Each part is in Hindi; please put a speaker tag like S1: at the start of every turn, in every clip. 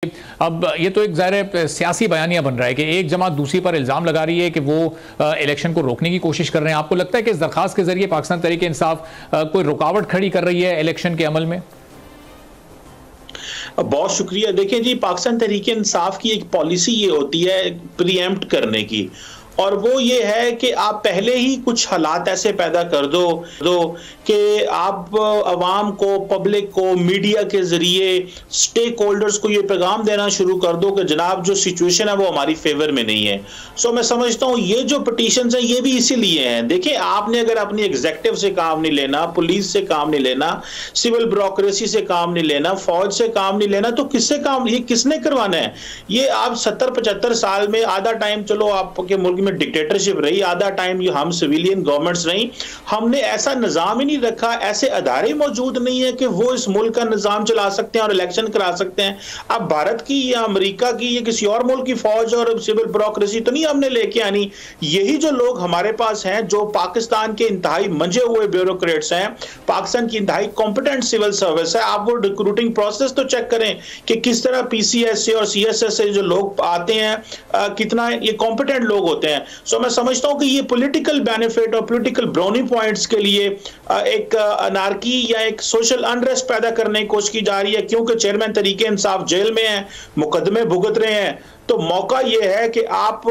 S1: अब ये तो एक ज़ाहिर सियासी बयानिया बन रहा है कि एक जमात दूसरी पर इल्ज़ाम लगा रही है कि वो इलेक्शन को रोकने की कोशिश कर रहे हैं। आपको लगता है कि इस दरखास्त के जरिए पाकिस्तान तहरीक इंसाफ कोई रुकावट खड़ी कर रही है इलेक्शन के अमल में?
S2: बहुत शुक्रिया। देखिए जी, पाकिस्तान तहरीक इंसाफ की एक पॉलिसी ये होती है प्रीएम्प्ट करने की, और वो ये है कि आप पहले ही कुछ हालात ऐसे पैदा कर दो कि आप अवाम को, पब्लिक को, मीडिया के जरिए स्टेक होल्डर्स को ये पैगाम देना शुरू कर दो कि जनाब जो सिचुएशन है वो हमारी फेवर में नहीं है। सो मैं समझता हूँ ये जो पिटीशंस हैं ये भी इसीलिए हैं। देखिए, आपने अगर अपनी एग्जेक्टिव से काम नहीं लेना, पुलिस से काम नहीं लेना, सिविल ब्यूरोक्रेसी से काम नहीं लेना, फौज से काम नहीं लेना, तो किससे काम, ये किसने करवाना है? ये आप 70-75 साल में आधा टाइम चलो आपके मुल्क में डिक्टेटरशिप रही, आधा टाइम हम सिविलियन गवर्नमेंट्स रही, हमने ऐसा निजाम ही नहीं रखा, ऐसे अदारे मौजूद नहीं है कि वो इस मुल्क का निजाम चला सकते हैं और इलेक्शन करा सकते हैं। अब भारत की या अमेरिका की या किसी और मुल्क की फौज और सिविल ब्यूरोक्रेसी तो नहीं हमने लेके आनी। यही जो लोग हमारे पास हैं, जो पाकिस्तान के इंतहाई मंजे हुए ब्यूरोक्रेट्स हैं, पाकिस्तान की इंतहाई कॉम्पिटेंट सिविल सर्विस है। आप वो रिक्रूटिंग प्रोसेस तो चेक करें कि किस तरह पीसीएस से और सीएसएस से जो लोग आते हैं कितना ये कॉम्पिटेंट लोग होते हैं। सो मैं समझता हूं कि ये पॉलिटिकल बेनिफिट और पॉलिटिकल ब्राउनी पॉइंट्स के लिए एक अनार्की या एक सोशल अनरेस्ट पैदा करने की कोशिश की जा रही है, क्योंकि चेयरमैन तहरीक इंसाफ जेल में है, मुकदमे भुगत रहे हैं। तो मौका यह है कि आप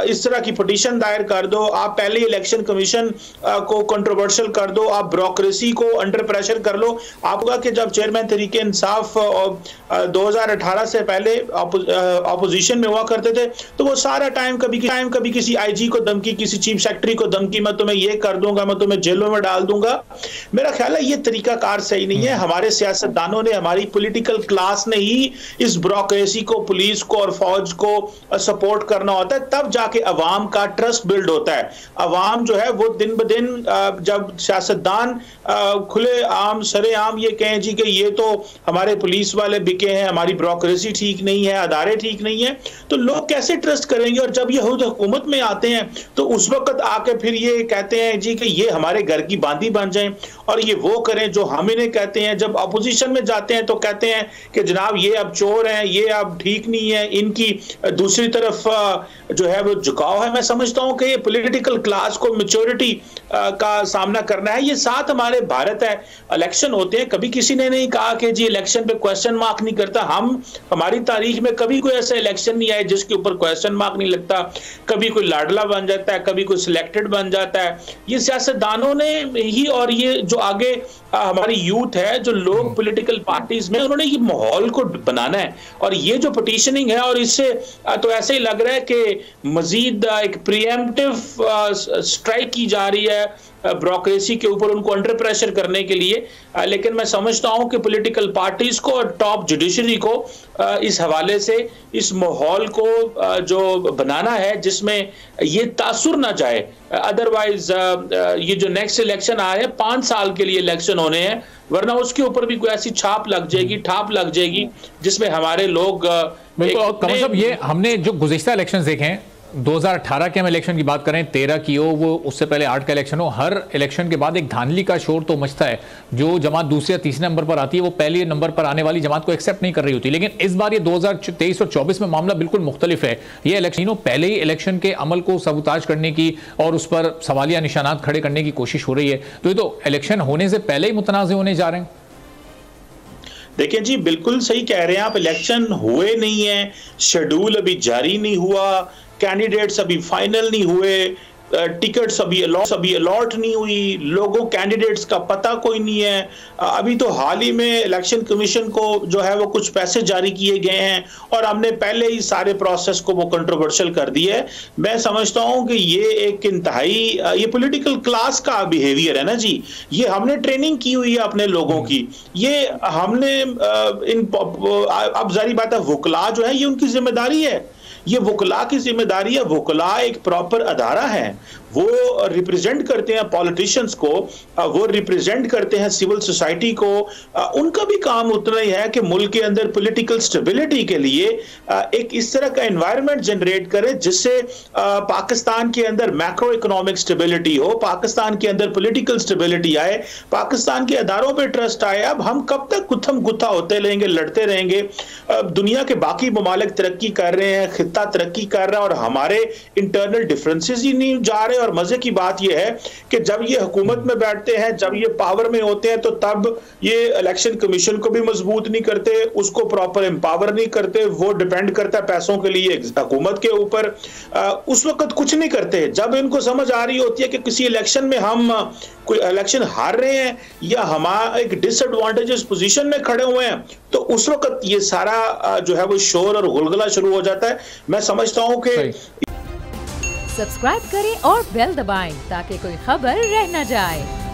S2: इस तरह की पिटीशन दायर कर दो, आप पहले इलेक्शन कमीशन को कंट्रोवर्शियल कर दो, आप ब्यूरोक्रेसी को अंडर प्रेशर कर लो। आपका कि जब चेयरमैन तहरीक इंसाफ 2018 से पहले ऑपोजिशन में हुआ करते थे तो वो सारा टाइम कभी किसी आईजी को धमकी, किसी चीफ सेक्रेटरी को धमकी, मैं तुम्हें ये कर दूंगा, मैं तुम्हें जेलों में डाल दूंगा। मेरा ख्याल है ये तरीकाकार सही नहीं है। हमारे सियासतदानों ने, हमारी पॉलिटिकल क्लास ने ही इस ब्यूरोक्रेसी को, पुलिस को और फौज को सपोर्ट करना होता है, तब जाके अवाम का ट्रस्ट बिल्ड होता है। अवाम जो है वो दिन ब दिन जब सियासतदान खुले आम सरे आम ये कहें जी कि ये तो हमारे पुलिस वाले बिके हैं, हमारी ब्यूरोक्रेसी ठीक नहीं है, अदारे ठीक नहीं है, तो लोग कैसे ट्रस्ट करेंगे? और जब ये हुकूमत में आते हैं तो उस वक्त आके फिर ये कहते हैं जी कि ये हमारे घर की बांदी बन जाएं और ये वो करें जो हम इन्हें कहते हैं। जब अपोजिशन में जाते हैं तो कहते हैं कि जनाब ये अब चोर हैं, ये अब ठीक नहीं है, इनकी दूसरी तरफ जो है वो झुकाव है। मैं समझता हूं कि ये पॉलिटिकल क्लास को मैच्योरिटी का सामना करना है। ये साथ हमारे भारत है, इलेक्शन होते हैं, कभी किसी ने नहीं कहा कि जी इलेक्शन पे क्वेश्चन मार्क नहीं करता। हमारी तारीख में कभी कोई ऐसा इलेक्शन नहीं आया जिसके ऊपर क्वेश्चन मार्क नहीं लगता। कभी कोई लाडला बन जाता है, कभी कोई सिलेक्टेड बन जाता है। ये सियासतदानों ने ही, और ये जो आगे हमारी यूथ है, जो लोग पॉलिटिकल पार्टीज में, उन्होंने ये माहौल को बनाना है। और ये जो पिटीशनिंग है, और इससे तो ऐसे ही लग रहा है कि मजीद एक प्रीएम्प्टिव स्ट्राइक की जा रही है ब्यूरोक्रेसी के ऊपर, उनको अंडर प्रेशर करने के लिए। लेकिन मैं समझता हूं कि पॉलिटिकल पार्टीज को और टॉप जुडिशरी को इस हवाले से इस माहौल को जो बनाना है जिसमें ये तासुर ना जाए। अदरवाइज ये जो नेक्स्ट इलेक्शन आ रहे हैं 5 साल के लिए इलेक्शन होने हैं, वरना उसके ऊपर भी कोई ऐसी ठाप लग जाएगी जिसमें हमारे लोग
S1: बिल्कुल। कमर साहब, ये हमने जो गुज़िश्ता इलेक्शंस देखे हैं, 2018 के हम इलेक्शन की बात करें, 13 की हो, वो उससे पहले 8 का इलेक्शन हो, हर इलेक्शन के बाद एक धांधली का शोर तो मचता है। जो जमात दूसरे या तीसरे नंबर पर आती है वो पहले नंबर पर आने वाली जमात को एक्सेप्ट नहीं कर रही होती। लेकिन इस बार ये 2023 और 24 में मामला बिल्कुल मुख्तलिफ है। ये इलेक्शनों पहले ही इलेक्शन के अमल को सबूताज करने की और उस पर सवालिया निशानात खड़े करने की कोशिश हो रही है। तो ये तो इलेक्शन होने से पहले ही मुतनाज़ होने जा रहे हैं।
S2: देखिए जी, बिल्कुल सही कह रहे हैं आप। इलेक्शन हुए नहीं है, शेड्यूल अभी जारी नहीं हुआ, कैंडिडेट्स अभी फाइनल नहीं हुए, टिकट्स अभी अलॉट नहीं हुई, लोगों कैंडिडेट्स का पता कोई नहीं है। अभी तो हाल ही में इलेक्शन कमीशन को जो है वो कुछ पैसे जारी किए गए हैं और हमने पहले ही सारे प्रोसेस को वो कंट्रोवर्शियल कर दिया है। मैं समझता हूं कि ये एक इंतहाई ये पॉलिटिकल क्लास का बिहेवियर है ना जी। ये हमने ट्रेनिंग की हुई है अपने लोगों की, ये हमने अब जारी बात है, वकला जो है ये उनकी जिम्मेदारी है ये वकला की जिम्मेदारी है। वकला एक प्रॉपर अदारा है, वो रिप्रेजेंट करते हैं पॉलिटिशियंस को, वो रिप्रेजेंट करते हैं सिविल सोसाइटी को। उनका भी काम उतना ही है कि मुल्क के अंदर पॉलिटिकल स्टेबिलिटी के लिए एक इस तरह का एनवायरनमेंट जनरेट करे जिससे पाकिस्तान के अंदर मैक्रो इकोनॉमिक स्टेबिलिटी हो, पाकिस्तान के अंदर पॉलिटिकल स्टेबिलिटी आए, पाकिस्तान के अदारों पे ट्रस्ट आए। अब हम कब तक गुत्थम गुत्था होते रहेंगे, लड़ते रहेंगे? दुनिया के बाकी ममालिक तरक्की कर रहे हैं, खित्ता तरक्की कर रहा है और हमारे इंटरनल डिफरेंसेस ही नहीं जा रहे। और मजे की बात यह है कि जब ये हुकूमत में बैठते हैं, जब ये पावर में होते हैं, तो तब ये इलेक्शन कमीशन को भी मजबूत नहीं करते, उसको प्रॉपर एम्पावर नहीं करते। वो डिपेंड करता है पैसों के लिए हुकूमत के ऊपर। उस वक्त कुछ नहीं करते। जब इनको समझ आ रही होती है कि किसी इलेक्शन में हम कोई इलेक्शन हार रहे हैं या हमारा एक डिसएडवांटेजेस पोजीशन में खड़े हुए हैं, तो उस वक्त ये सारा जो है वो शोर और गुलगुला शुरू हो जाता है। मैं समझता हूं कि
S3: सब्सक्राइब करें और बेल दबाएं ताकि कोई खबर रह न जाए।